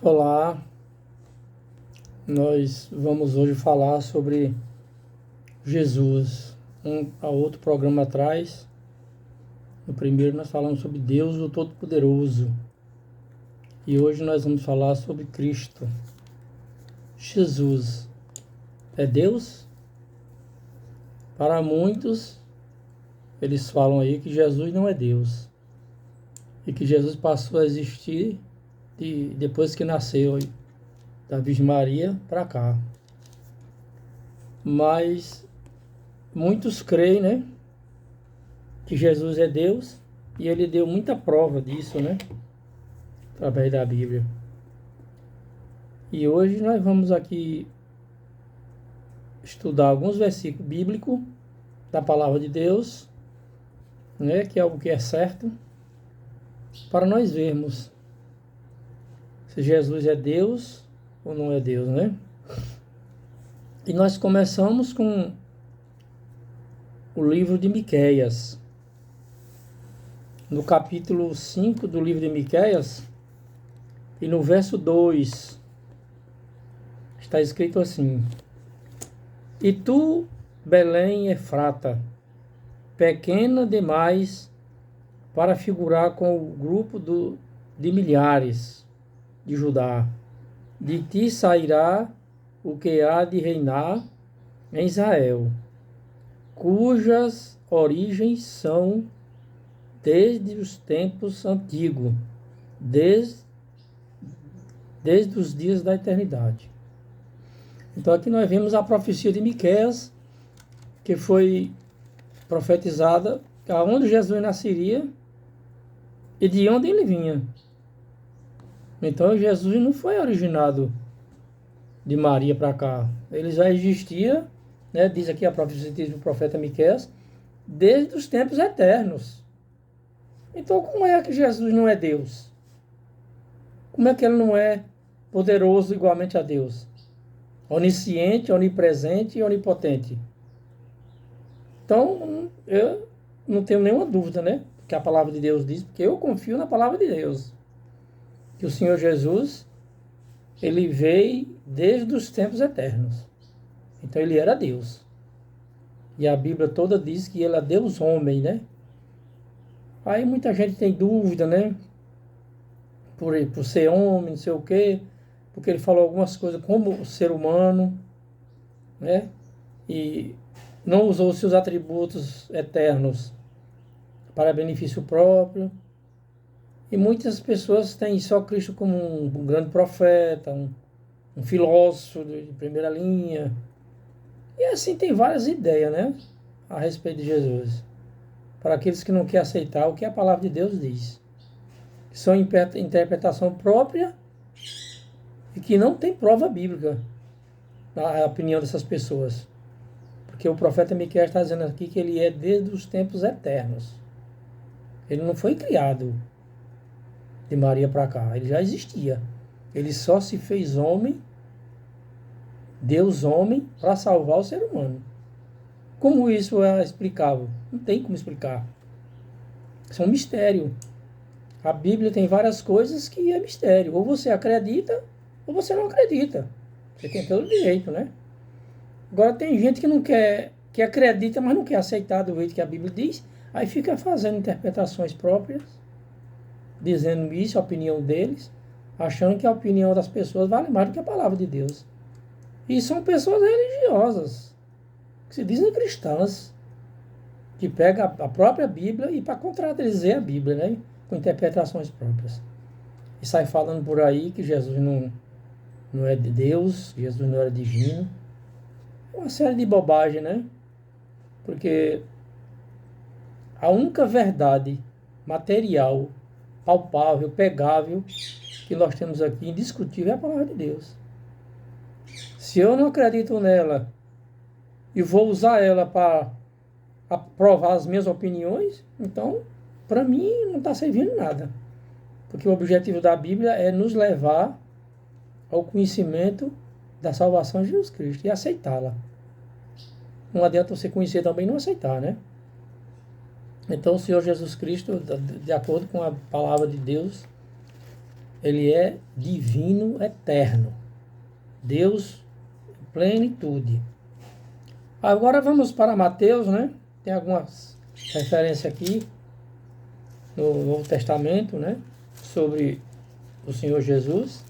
Olá, nós vamos hoje falar sobre Jesus. A outro programa atrás, no primeiro nós falamos sobre Deus, o Todo-Poderoso. E hoje nós vamos falar sobre Cristo. Jesus é Deus? Para muitos, eles falam aí que Jesus não é Deus. E que Jesus passou a existir depois que nasceu da Virgem Maria para cá. Mas muitos creem, né, que Jesus é Deus, e ele deu muita prova disso, né, através da Bíblia. E hoje nós vamos aqui estudar alguns versículos bíblicos da palavra de Deus, né, que é algo que é certo, para nós vermos se Jesus é Deus ou não é Deus, né? E nós começamos com o livro de Miqueias. No capítulo 5 do livro de Miqueias, e no verso 2, está escrito assim: E tu, Belém Efrata, pequena demais para figurar com o grupo de milhares de Judá, de ti sairá o que há de reinar em Israel, cujas origens são desde os tempos antigos, desde os dias da eternidade. Então aqui nós vemos a profecia de Miqueias, que foi profetizada aonde Jesus nasceria e de onde ele vinha. Então Jesus não foi originado de Maria para cá. Ele já existia, né, diz aqui a profecia do profeta Miqueias, desde os tempos eternos. Então como é que Jesus não é Deus? Como é que ele não é poderoso igualmente a Deus? Onisciente, onipresente e onipotente. Então, eu não tenho nenhuma dúvida, né? Que a palavra de Deus diz, porque eu confio na palavra de Deus. Que o Senhor Jesus, ele veio desde os tempos eternos. Então, ele era Deus. E a Bíblia toda diz que ele é Deus homem, né? Aí muita gente tem dúvida, né? Por ser homem, não sei o quê. Porque ele falou algumas coisas como ser humano, né? E não usou seus atributos eternos para benefício próprio. E muitas pessoas têm só Cristo como um grande profeta, um filósofo de primeira linha. E assim tem várias ideias, né, a respeito de Jesus. Para aqueles que não querem aceitar o que a palavra de Deus diz. Que são interpretação própria e que não tem prova bíblica na opinião dessas pessoas. Porque o profeta Miqueias está dizendo aqui que ele é desde os tempos eternos. Ele não foi criado de Maria para cá, ele já existia. Ele só se fez homem, Deus homem, para salvar o ser humano. Como isso é explicável? Não tem como explicar. Isso é um mistério. A Bíblia tem várias coisas que é mistério. Ou você acredita, ou você não acredita. Você tem todo o direito, né? Agora tem gente que não quer, que acredita, mas não quer aceitar do jeito que a Bíblia diz, aí fica fazendo interpretações próprias, dizendo isso, a opinião deles, achando que a opinião das pessoas vale mais do que a palavra de Deus. E são pessoas religiosas, que se dizem cristãs, que pegam a própria Bíblia e para contradizer a Bíblia, né, com interpretações próprias. E sai falando por aí que Jesus não é de Deus, Jesus não era divino. Uma série de bobagem, né? Porque a única verdade material, palpável, pegável, que nós temos aqui, indiscutível, é a palavra de Deus. Se eu não acredito nela e vou usar ela para provar as minhas opiniões, então, para mim, não está servindo nada. Porque o objetivo da Bíblia é nos levar ao conhecimento da salvação de Jesus Cristo e aceitá-la. Não adianta você conhecer também e não aceitar, né? Então, o Senhor Jesus Cristo, de acordo com a palavra de Deus, Ele é divino eterno. Deus em plenitude. Agora vamos para Mateus, né? Tem algumas referências aqui no Novo Testamento, né? Sobre o Senhor Jesus.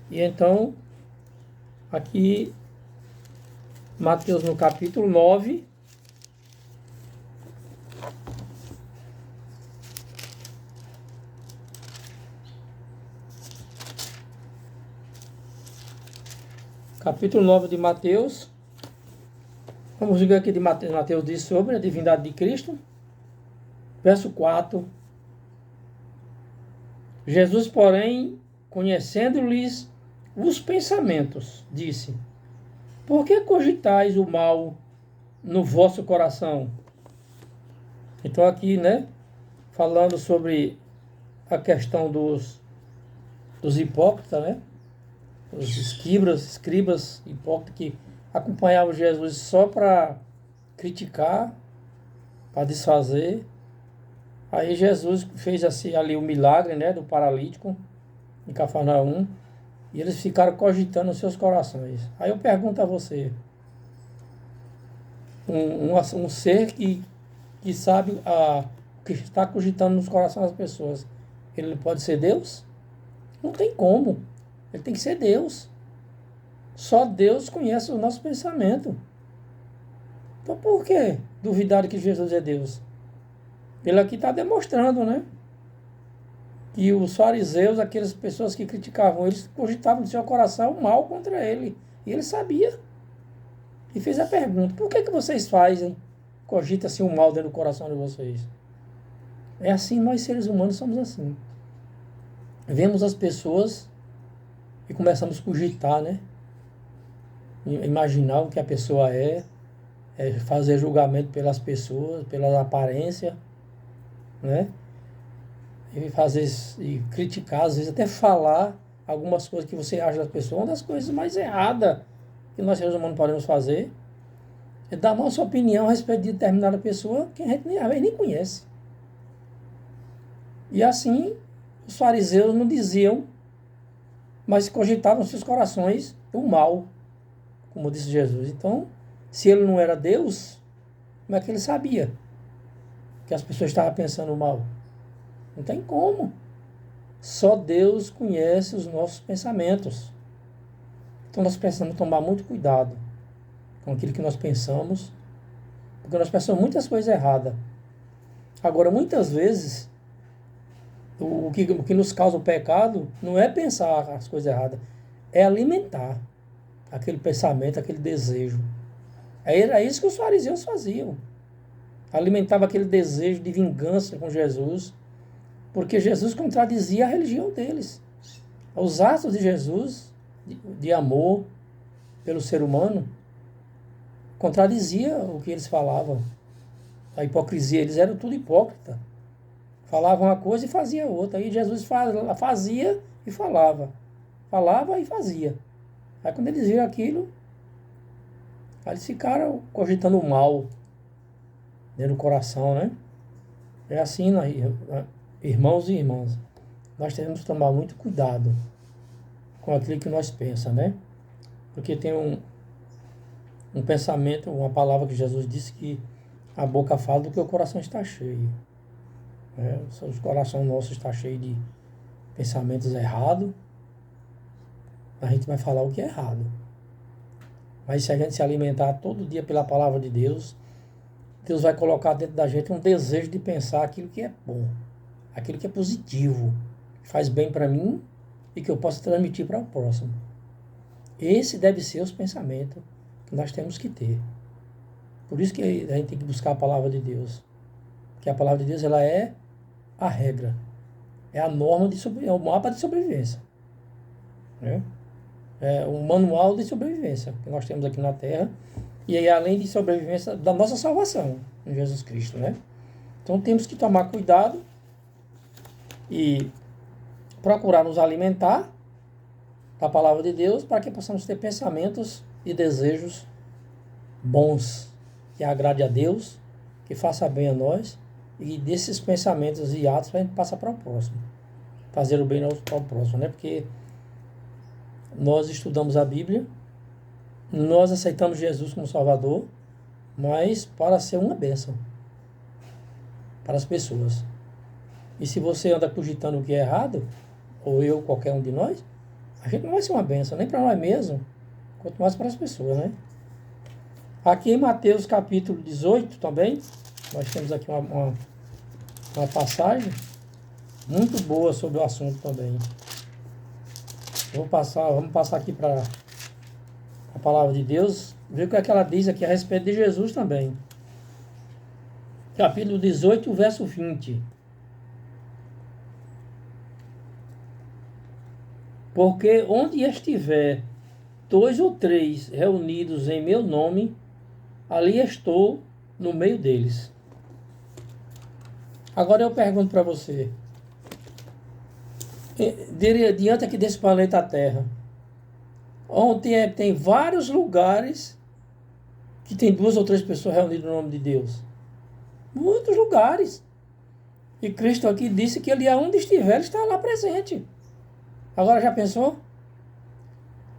E então, aqui, Mateus no capítulo 9. Capítulo 9 de Mateus. Vamos ver aqui de Mateus diz sobre a divindade de Cristo. Verso 4. Jesus, porém, conhecendo-lhes os pensamentos, disse: por que cogitais o mal no vosso coração? Então aqui, né, falando sobre a questão dos hipócritas, né? Os escribas hipócritas que acompanhavam Jesus só para criticar, para desfazer. Aí Jesus fez assim ali o milagre, né, do paralítico em Cafarnaum, e eles ficaram cogitando nos seus corações. Aí eu pergunto a você, um ser que sabe o que está cogitando nos corações das pessoas, ele não pode ser Deus? Não tem como. Ele tem que ser Deus. Só Deus conhece o nosso pensamento. Então por que duvidar que Jesus é Deus? Ele aqui está demonstrando, né? Que os fariseus, aquelas pessoas que criticavam, eles cogitavam no seu coração o mal contra ele. E ele sabia. E fez a pergunta: por que vocês fazem? Cogita-se o mal dentro do coração de vocês. É assim, nós seres humanos somos assim. Vemos as pessoas e começamos a cogitar, né? Imaginar o que a pessoa fazer julgamento pelas pessoas, pela aparência, né? E criticar, às vezes até falar algumas coisas que você acha das pessoas. Uma das coisas mais erradas que nós seres humanos podemos fazer é dar a nossa opinião a respeito de determinada pessoa que a gente nem conhece. E assim, os fariseus não diziam, mas cogitavam em seus corações o mal, como disse Jesus. Então, se ele não era Deus, como é que ele sabia que as pessoas estavam pensando mal? Não tem como. Só Deus conhece os nossos pensamentos. Então nós precisamos tomar muito cuidado com aquilo que nós pensamos, porque nós pensamos muitas coisas erradas. Agora, muitas vezes, o que nos causa o pecado não é pensar as coisas erradas, é alimentar aquele pensamento, aquele desejo. Era isso que os fariseus faziam. Alimentavam aquele desejo de vingança com Jesus, porque Jesus contradizia a religião deles. Os atos de Jesus, de amor pelo ser humano, contradizia o que eles falavam. A hipocrisia, eles eram tudo hipócrita. Falavam uma coisa e faziam outra. Aí Jesus fazia e falava. Falava e fazia. Aí quando eles viram aquilo, aí eles ficaram cogitando o mal dentro do coração, né? É assim, irmãos e irmãs, nós temos que tomar muito cuidado com aquilo que nós pensamos, né? Porque tem um pensamento, uma palavra que Jesus disse que a boca fala do que o coração está cheio. Né? O coração nosso está cheio de pensamentos errados, a gente vai falar o que é errado. Mas se a gente se alimentar todo dia pela palavra de Deus, Deus vai colocar dentro da gente um desejo de pensar aquilo que é bom, aquilo que é positivo, que faz bem para mim e que eu possa transmitir para o próximo. Esse deve ser os pensamentos que nós temos que ter. Por isso que a gente tem que buscar a palavra de Deus. Porque a palavra de Deus, ela é a regra. É a norma é o mapa de sobrevivência. Né? É o manual de sobrevivência que nós temos aqui na Terra. E aí, além de sobrevivência, da nossa salvação em Jesus Cristo, né? Então temos que tomar cuidado e procurar nos alimentar da palavra de Deus para que possamos ter pensamentos e desejos bons, que agrade a Deus, que faça bem a nós, e desses pensamentos e atos a gente passa para o próximo, fazer o bem ao próximo, né? Porque nós estudamos a Bíblia, nós aceitamos Jesus como Salvador, mas para ser uma bênção para as pessoas. E se você anda cogitando o que é errado, ou eu, qualquer um de nós, a gente não vai ser uma bênção, nem para nós mesmos, quanto mais para as pessoas, né? Aqui em Mateus capítulo 18 também, nós temos aqui uma passagem muito boa sobre o assunto também. Vamos passar aqui para a palavra de Deus, ver o que é que ela diz aqui a respeito de Jesus também. Capítulo 18, verso 20. Porque onde estiver 2 ou 3 reunidos em meu nome, ali estou no meio deles. Agora eu pergunto para você, diante aqui desse planeta Terra, onde tem vários lugares que tem 2 ou 3 pessoas reunidas no nome de Deus. Muitos lugares. E Cristo aqui disse que ele, aonde estiver, ele está lá presente. Agora já pensou?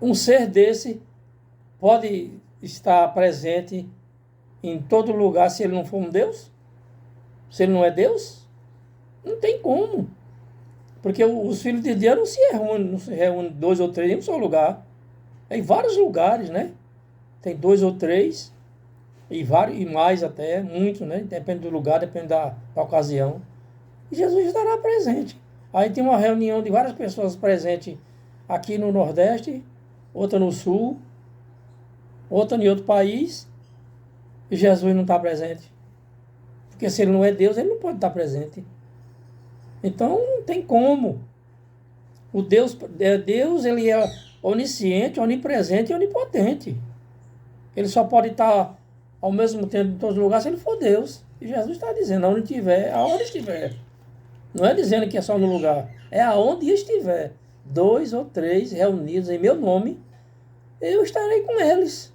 Um ser desse pode estar presente em todo lugar se ele não for um Deus? Se ele não é Deus? Não tem como. Porque os filhos de Deus não se reúnem 2 ou 3 em um só lugar. É em vários lugares, né? Tem 2 ou 3 e vários, e mais até, muitos, né? Depende do lugar, depende da ocasião. E Jesus estará presente. Aí tem uma reunião de várias pessoas presentes aqui no Nordeste, outra no Sul, outra em outro país, e Jesus não está presente. Porque se ele não é Deus, ele não pode estar presente. Então não tem como. O Deus, ele é onisciente, onipresente e onipotente. Ele só pode estar ao mesmo tempo em todos os lugares se ele for Deus. E Jesus está dizendo, aonde estiver. Não é dizendo que é só no lugar. É aonde estiver 2 ou 3 reunidos em meu nome, eu estarei com eles.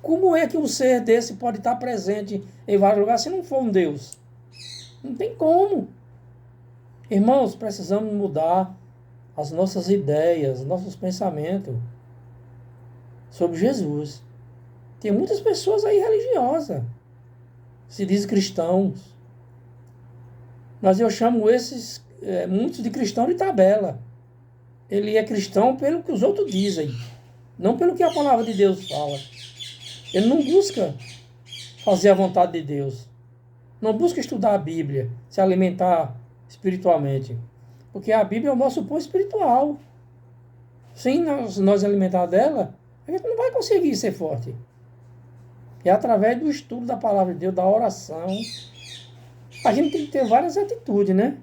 Como é que um ser desse pode estar presente em vários lugares se não for um Deus? Não tem como. Irmãos, precisamos mudar as nossas ideias, nossos pensamentos sobre Jesus. Tem muitas pessoas aí religiosas, se dizem cristãos. Mas eu chamo muitos de cristão de tabela. Ele é cristão pelo que os outros dizem, não pelo que a palavra de Deus fala. Ele não busca fazer a vontade de Deus. Não busca estudar a Bíblia, se alimentar espiritualmente. Porque a Bíblia é o nosso pão espiritual. Sem nós alimentar dela, a gente não vai conseguir ser forte. É através do estudo da palavra de Deus, da oração. A gente tem que ter várias atitudes, né?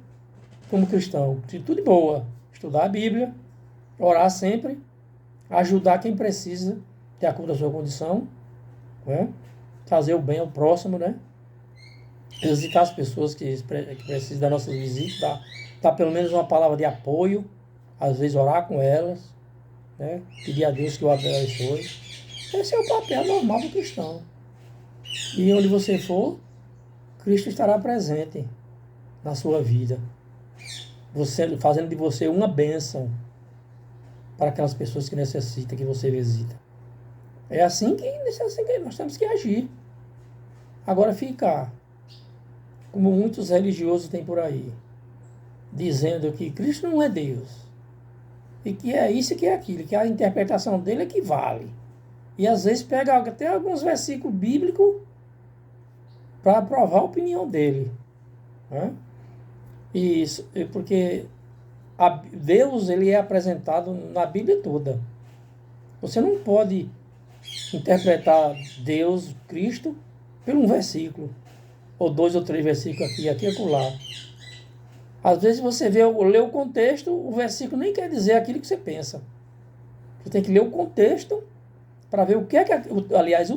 Como cristão. Atitude boa. Estudar a Bíblia, orar sempre, ajudar quem precisa, de acordo com a sua condição, né? Fazer o bem ao próximo, né? Visitar as pessoas que precisam da nossa visita, dar pelo menos uma palavra de apoio, às vezes orar com elas, né? Pedir a Deus que o abençoe. Esse é o papel normal do cristão. E onde você for, Cristo estará presente na sua vida, fazendo de você uma bênção para aquelas pessoas que necessitam, que você visita. É assim que nós temos que agir. Agora ficar, como muitos religiosos têm por aí, dizendo que Cristo não é Deus, e que é isso e que é aquilo, que a interpretação dele é que vale. E às vezes pega até alguns versículos bíblicos para provar a opinião dele, né? Isso, porque Deus ele é apresentado na Bíblia toda. Você não pode interpretar Deus, Cristo, por um versículo, ou 2 ou 3 versículos aqui e acolá. Às vezes você lê o contexto, o versículo nem quer dizer aquilo que você pensa. Você tem que ler o contexto para ver o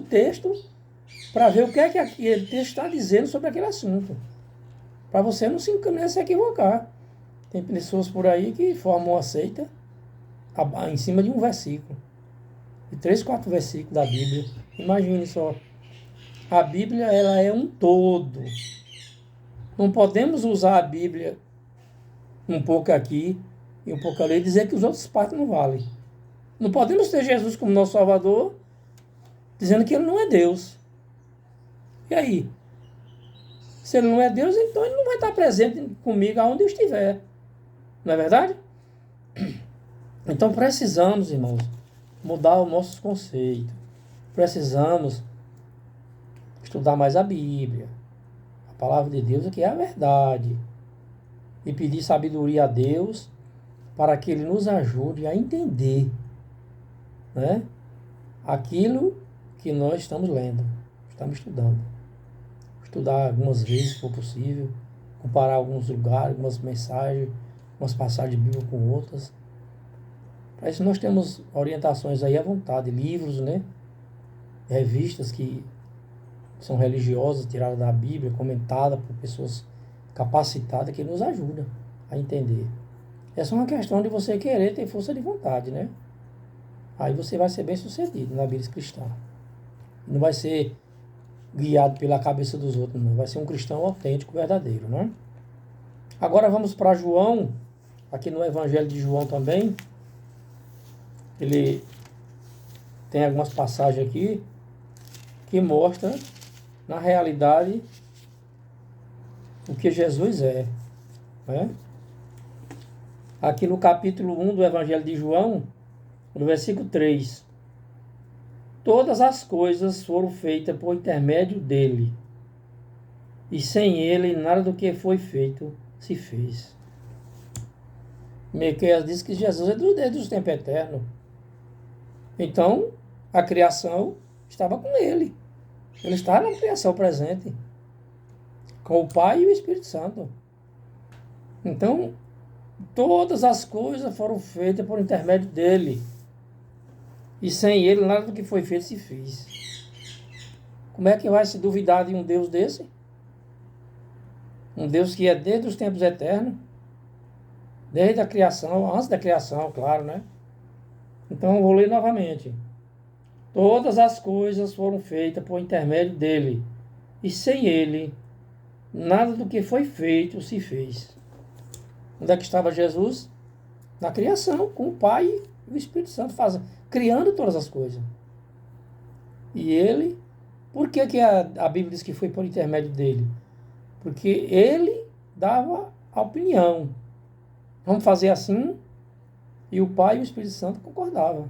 texto, para ver o que é que aquele texto está dizendo sobre aquele assunto. Para você não se equivocar. Tem pessoas por aí que formam uma seita em cima de um versículo. De 3, 4 versículos da Bíblia. Imagine só. A Bíblia ela é um todo. Não podemos usar a Bíblia um pouco aqui e um pouco ali, e dizer que os outros partes não valem. Não podemos ter Jesus como nosso Salvador, dizendo que ele não é Deus. E aí? Se ele não é Deus, então ele não vai estar presente comigo aonde eu estiver. Não é verdade? Então precisamos, irmãos, mudar os nossos conceitos. Precisamos estudar mais a Bíblia. A palavra de Deus é que é a verdade. E pedir sabedoria a Deus para que Ele nos ajude a entender, né, aquilo que nós estamos lendo, estamos estudando. Estudar algumas vezes, se for possível, comparar alguns lugares, algumas mensagens, umas passagens de Bíblia com outras. Para isso nós temos orientações aí à vontade, livros, né, revistas que são religiosas, tiradas da Bíblia, comentadas por pessoas capacitadas que nos ajudam a entender. É só uma questão de você querer ter força de vontade, né? Aí você vai ser bem sucedido na vida cristã. Não vai ser guiado pela cabeça dos outros, não. Vai ser um cristão autêntico, verdadeiro, né? Agora vamos para João, aqui no Evangelho de João também. Ele tem algumas passagens aqui que mostram, na realidade, o que Jesus é, né? Aqui no capítulo 1 do Evangelho de João, no versículo 3. Todas as coisas foram feitas por intermédio dele, e sem ele nada do que foi feito se fez. Miqueias diz que Jesus é desde os tempos eternos. Então, a criação estava com ele. Ele está na criação presente, com o Pai e o Espírito Santo. Então, todas as coisas foram feitas por intermédio dele. E sem ele, nada do que foi feito se fez. Como é que vai se duvidar de um Deus desse? Um Deus que é desde os tempos eternos, desde a criação, antes da criação, claro, né? Então, eu vou ler novamente. Todas as coisas foram feitas por intermédio dele. E sem ele, nada do que foi feito se fez. Onde é que estava Jesus? Na criação, com o Pai e o Espírito Santo, criando todas as coisas. E ele, por que a Bíblia diz que foi por intermédio dele? Porque ele dava a opinião. Vamos fazer assim, e o Pai e o Espírito Santo concordavam.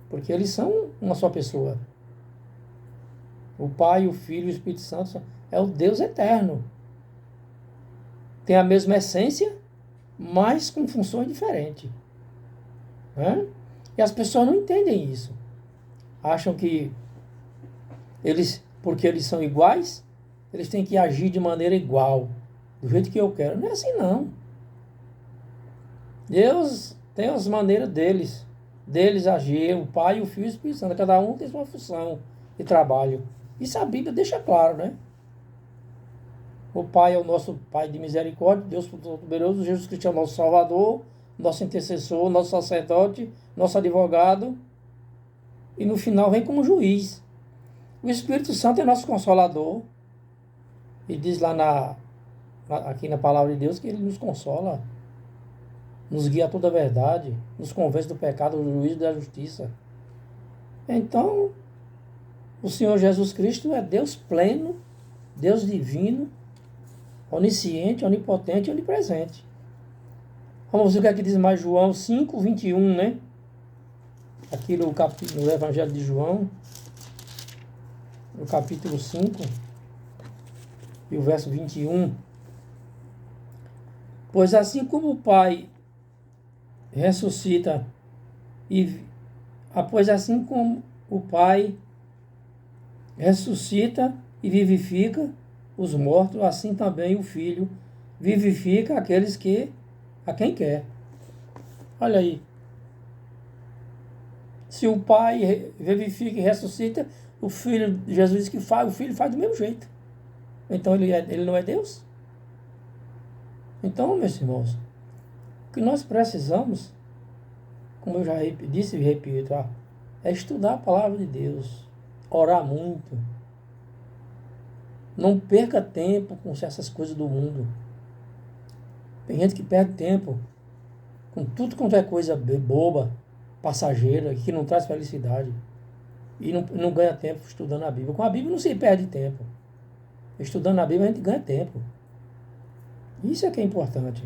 Porque eles são uma só pessoa. O Pai, o Filho e o Espírito Santo é o Deus eterno. Tem a mesma essência, mas com funções diferentes. Né? E as pessoas não entendem isso. Acham que porque eles são iguais, eles têm que agir de maneira igual, do jeito que eu quero. Não é assim, não. Deus tem as maneiras deles agir, o Pai, o Filho e o Espírito Santo. Cada um tem sua função de trabalho. Isso a Bíblia deixa claro, né? O Pai é o nosso Pai de misericórdia, Deus Todo-Poderoso, Jesus Cristo é o nosso Salvador, nosso intercessor, nosso sacerdote, nosso advogado. E no final vem como juiz. O Espírito Santo é nosso consolador. E diz lá aqui na palavra de Deus que ele nos consola, nos guia a toda a verdade, nos convence do pecado, do juízo e da justiça. Então, o Senhor Jesus Cristo é Deus pleno, Deus divino, onisciente, onipotente e onipresente. Vamos ver o que aqui diz mais João 5, 21, né? Aqui no Evangelho de João, no capítulo 5, e o verso 21. Pois assim como o Pai ressuscita pois assim como o Pai ressuscita e vivifica os mortos, assim também o Filho vivifica a quem quer. Olha aí. Se o Pai vivifica e ressuscita, o Filho, Jesus diz que faz, o Filho faz do mesmo jeito. Então ele não é Deus? Então, meus irmãos, o que nós precisamos, como eu já disse e repito, é estudar a palavra de Deus, orar muito. Não perca tempo com essas coisas do mundo. Tem gente que perde tempo com tudo quanto é coisa boba, passageira, que não traz felicidade. E não ganha tempo estudando a Bíblia. Com a Bíblia não se perde tempo. Estudando a Bíblia a gente ganha tempo. Isso é que é importante.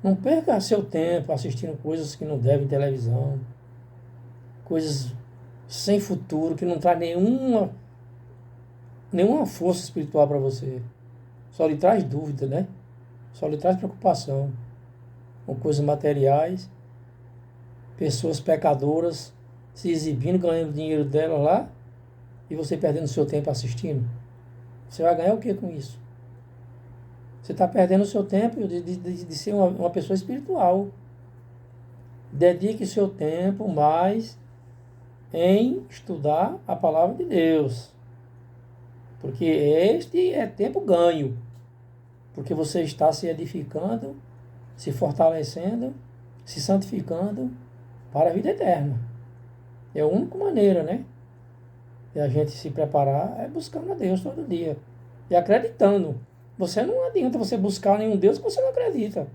Não perca seu tempo assistindo coisas que não devem em televisão. Coisas sem futuro, que não traz nenhuma força espiritual para você. Só lhe traz dúvida, né? Só lhe traz preocupação com coisas materiais, pessoas pecadoras se exibindo, ganhando dinheiro delas lá, e você perdendo seu tempo assistindo. Você vai ganhar o que com isso? Você está perdendo o seu tempo de ser uma pessoa espiritual. Dedique seu tempo mais em estudar a palavra de Deus. Porque este é tempo ganho. Porque você está se edificando, se fortalecendo, se santificando para a vida eterna. É a única maneira, né? E a gente se preparar é buscando a Deus todo dia. E acreditando. Você não adianta você buscar nenhum Deus que você não acredita.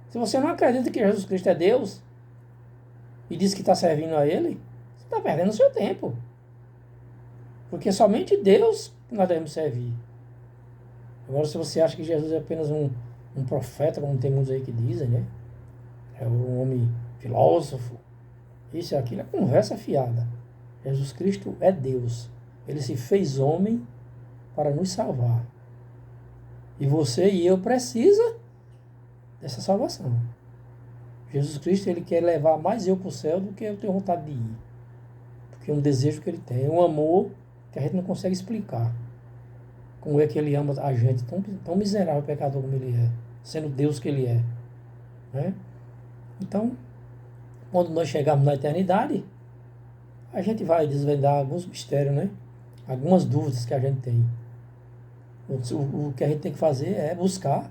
Se você não acredita que Jesus Cristo é Deus e diz que está servindo a Ele, você está perdendo o seu tempo. Porque somente Deus que nós devemos servir. Agora, se você acha que Jesus é apenas um profeta, como tem muitos aí que dizem, né? É um homem filósofo, isso e aquilo, é conversa fiada. Jesus Cristo é Deus. Ele se fez homem para nos salvar. E você e eu precisa dessa salvação. Jesus Cristo, ele quer levar mais eu para o céu do que eu tenho vontade de ir. Porque é um desejo que ele tem, um amor que a gente não consegue explicar. Como é que ele ama a gente, tão miserável, pecador como ele é, sendo Deus que ele é. Né? Então, quando nós chegarmos na eternidade, a gente vai desvendar alguns mistérios, né? Algumas dúvidas que a gente tem. O que a gente tem que fazer é buscar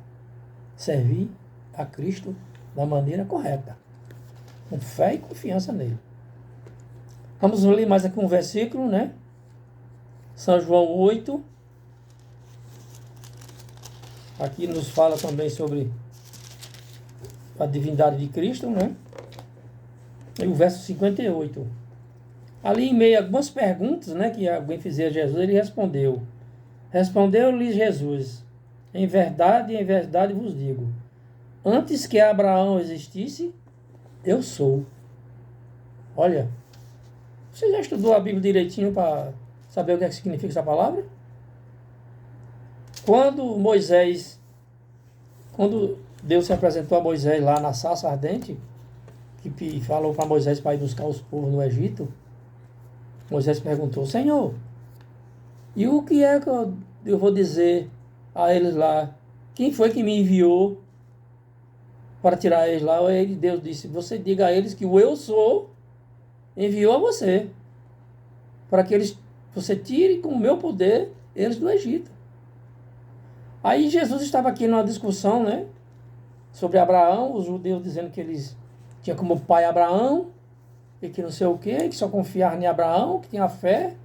servir a Cristo da maneira correta, com fé e confiança nele. Vamos ler mais aqui um versículo, né? São João 8. Aqui nos fala também sobre a divindade de Cristo, né? E o verso 58. Ali em meio a algumas perguntas, né, que alguém fizia a Jesus, ele respondeu. Respondeu-lhe Jesus: em verdade vos digo, antes que Abraão existisse, eu sou. Olha, você já estudou a Bíblia direitinho para saber o que é que significa essa palavra? Quando Deus se apresentou a Moisés lá na sarça ardente, que falou para Moisés para ir buscar os povos no Egito, Moisés perguntou: Senhor, e o que é que eu vou dizer a eles lá? Quem foi que me enviou para tirar eles lá? E Deus disse: você diga a eles que o eu sou enviou a você, para que você tire com o meu poder eles do Egito. Aí Jesus estava aqui numa discussão, né, sobre Abraão, os judeus dizendo que eles tinham como pai Abraão, e que não sei o quê, que só confiavam em Abraão, que tinha fé.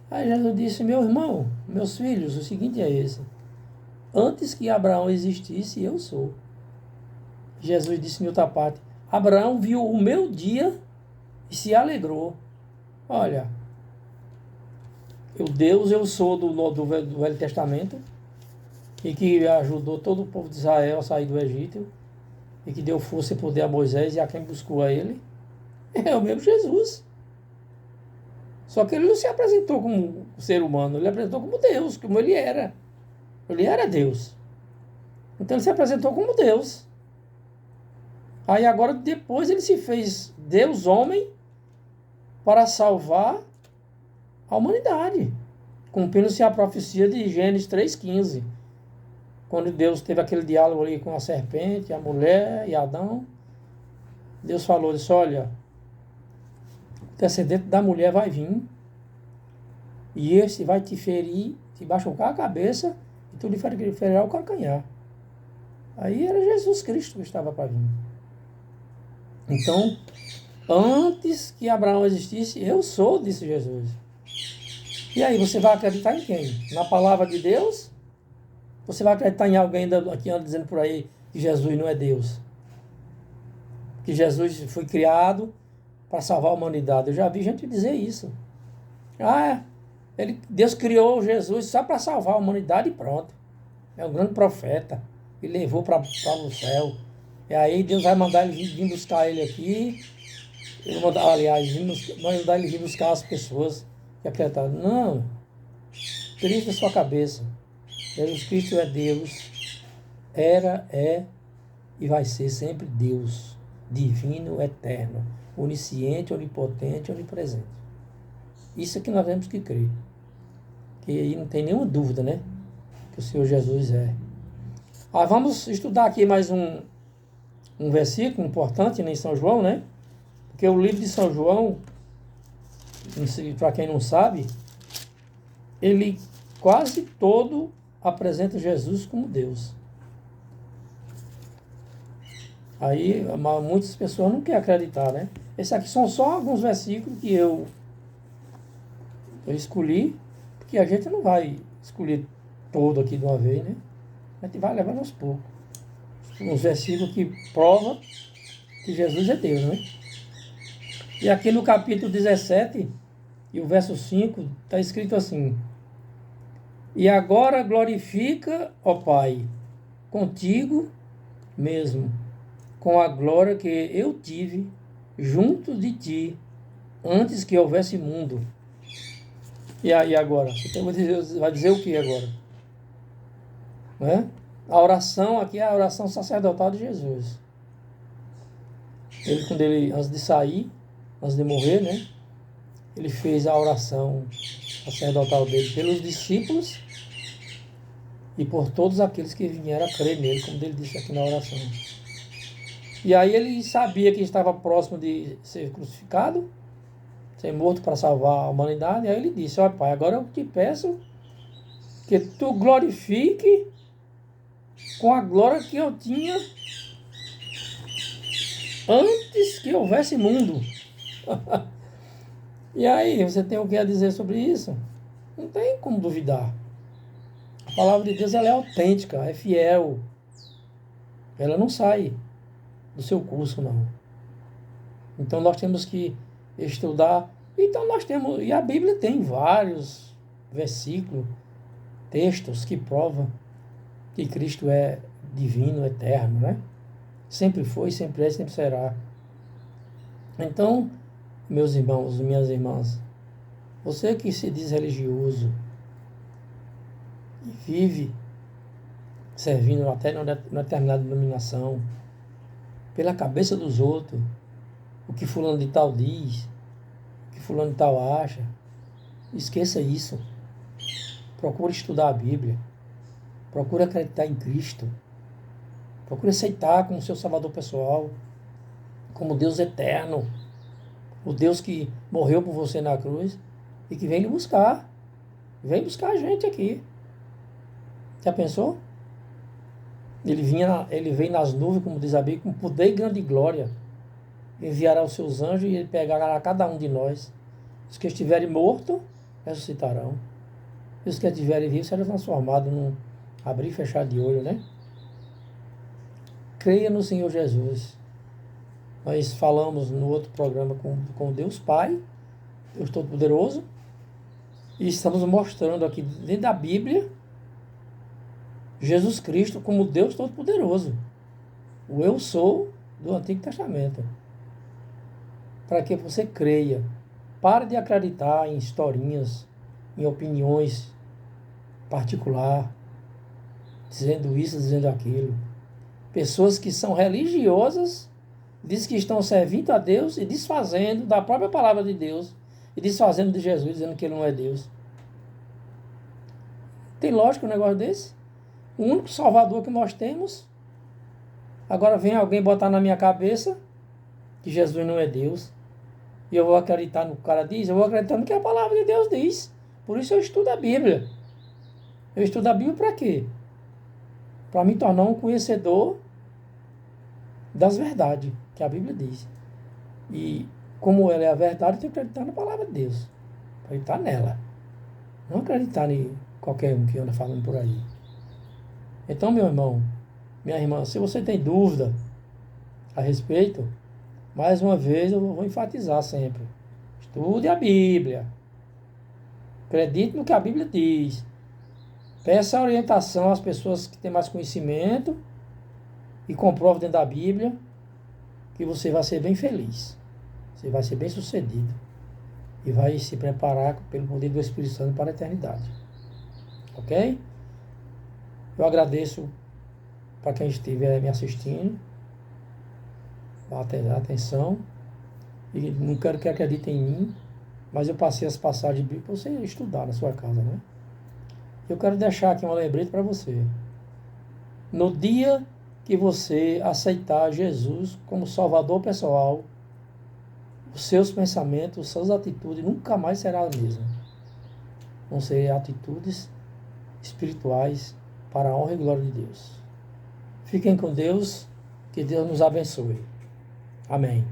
Aí Jesus disse: meu irmão, meus filhos, o seguinte é esse: antes que Abraão existisse, eu sou. Jesus disse em outra parte: Abraão viu o meu dia e se alegrou. Olha, eu sou do Velho Testamento, e que ajudou todo o povo de Israel a sair do Egito, e que deu força e poder a Moisés e a quem buscou a ele, é o mesmo Jesus. Só que ele não se apresentou como ser humano, ele apresentou como Deus, como ele era. Ele era Deus. Então ele se apresentou como Deus. Aí agora, depois ele se fez Deus homem para salvar a humanidade, cumprindo-se a profecia de Gênesis 3,15. Quando Deus teve aquele diálogo ali com a serpente, a mulher e Adão, Deus falou, disse: olha, o descendente da mulher vai vir, e esse vai te ferir, te machucar a cabeça, e tu lhe ferirá o calcanhar. Aí era Jesus Cristo que estava para vir. Então, antes que Abraão existisse, eu sou, disse Jesus. E aí, você vai acreditar em quem? Na palavra de Deus? Você vai acreditar em alguém que anda dizendo por aí que Jesus não é Deus? Que Jesus foi criado para salvar a humanidade. Eu já vi gente dizer isso. Ah, Deus criou Jesus só para salvar a humanidade e pronto. É um grande profeta. E levou para o céu. E aí Deus vai mandar ele vir buscar ele aqui. Ele mandar, aliás, mandar ele vir buscar as pessoas que acreditaram. Não. Cristo é sua cabeça. Jesus Cristo é Deus. Era, é e vai ser sempre Deus. Divino, eterno. Onisciente, onipotente, onipresente. Isso é que nós temos que crer. Que aí não tem nenhuma dúvida, né? Que o Senhor Jesus é. Vamos estudar aqui mais um versículo importante em São João, né? Porque o livro de São João, para quem não sabe, ele quase todo apresenta Jesus como Deus. Aí muitas pessoas não querem acreditar, né? Esses aqui são só alguns versículos que eu escolhi, porque a gente não vai escolher todo aqui de uma vez, né? A gente vai levando aos poucos. Uns versículos que provam que Jesus é Deus, né? E aqui no capítulo 17, e o verso 5, está escrito assim: E agora glorifica, ó Pai, contigo mesmo, com a glória que eu tive junto de ti, antes que houvesse mundo. E aí agora? Você vai dizer o que agora? Né? A oração aqui é a oração sacerdotal de Jesus. Ele, antes de sair, antes de morrer, né? Ele fez a oração sacerdotal dele pelos discípulos e por todos aqueles que vieram a crer nele, como ele disse aqui na oração. E aí ele sabia que estava próximo de ser crucificado, ser morto para salvar a humanidade, e aí ele disse: ó Pai, agora eu te peço que tu glorifique com a glória que eu tinha antes que houvesse mundo. E aí, você tem o que a dizer sobre isso? Não tem como duvidar. A palavra de Deus ela é autêntica, é fiel. Ela não sai do seu curso, não. Então nós temos que estudar. Então nós temos, e a Bíblia tem vários versículos, textos que provam que Cristo é divino, eterno, né? Sempre foi, sempre é, sempre será. Então, meus irmãos e minhas irmãs, você que se diz religioso e vive servindo até na determinada denominação, pela cabeça dos outros, o que fulano de tal diz, o que fulano de tal acha, esqueça isso. Procure estudar a Bíblia. Procure acreditar em Cristo. Procure aceitar como seu Salvador pessoal, como Deus eterno, o Deus que morreu por você na cruz e que vem lhe buscar. Vem buscar a gente aqui. Já pensou? Ele vem nas nuvens, como diz a Bíblia, com poder e grande glória. Enviará os seus anjos e ele pegará cada um de nós. Os que estiverem mortos, ressuscitarão. E os que estiverem vivos serão transformados num abrir e fechar de olho, né? Creia no Senhor Jesus. Nós falamos no outro programa com Deus Pai, Deus Todo-Poderoso, e estamos mostrando aqui dentro da Bíblia Jesus Cristo como Deus Todo-Poderoso. O Eu Sou do Antigo Testamento. Para que você creia. Pare de acreditar em historinhas, em opiniões particulares, dizendo isso, dizendo aquilo. Pessoas que são religiosas, dizem que estão servindo a Deus e desfazendo da própria palavra de Deus, e desfazendo de Jesus, dizendo que ele não é Deus. Tem lógica um negócio desse? O único Salvador que nós temos. Agora vem alguém botar na minha cabeça que Jesus não é Deus. E eu vou acreditar no que o cara diz, eu vou acreditar no que a palavra de Deus diz. Por isso eu estudo a Bíblia. Eu estudo a Bíblia para quê? Para me tornar um conhecedor das verdades que a Bíblia diz. E como ela é a verdade, eu tenho que acreditar na palavra de Deus. Acreditar nela. Não acreditar em qualquer um que anda falando por aí. Então, meu irmão, minha irmã, se você tem dúvida a respeito, mais uma vez eu vou enfatizar sempre. Estude a Bíblia. Acredite no que a Bíblia diz. Peça orientação às pessoas que têm mais conhecimento e comprove dentro da Bíblia que você vai ser bem feliz. Você vai ser bem sucedido. E vai se preparar pelo poder do Espírito Santo para a eternidade. Ok? Eu agradeço para quem estiver me assistindo. A atenção. E não quero que acreditem em mim, mas eu passei as passagens bíblicas para você estudar na sua casa, né? Eu quero deixar aqui uma lembrete para você. No dia que você aceitar Jesus como Salvador pessoal, os seus pensamentos, as suas atitudes nunca mais serão as mesmas. Vão ser atitudes espirituais para a honra e glória de Deus. Fiquem com Deus, que Deus nos abençoe. Amém.